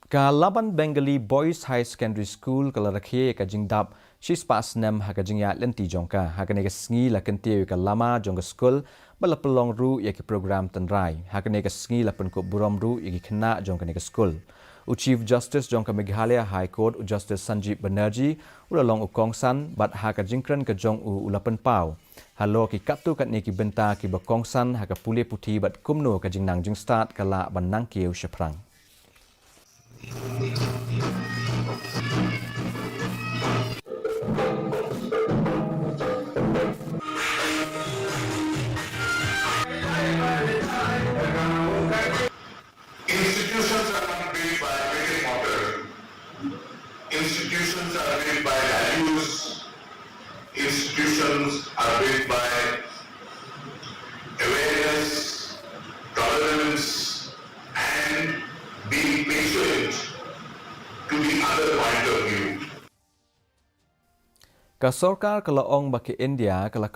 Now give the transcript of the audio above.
Ka Laban Bengalee Boys High Secondary School ka Rakhe ka Jingdap Shispah Snem ha ka jingya lenti jongka ha ka nega sngi la kentiu ka lama jongka school bala pelong ru ya ki program tenrai ha ka nega sngi la pen ko buram ru ya ki khna jongka nega school. Chief Justice jongka Meghalaya High Court Justice Sanjeev Banerjee ula long ukong san bat ha ka jingkran ka jong ulapan pau. Halo ki kaptu kat ni ki benta ki bakong san ha ka pule puti bat kumno ka jingnang jing start kala banang kieu sheprang. Institutions are not built by brick and mortar. Institutions are built by values. Institutions are built by awareness, tolerance, and being patient to the other point of view. Ka sarkar kala ong baki India kala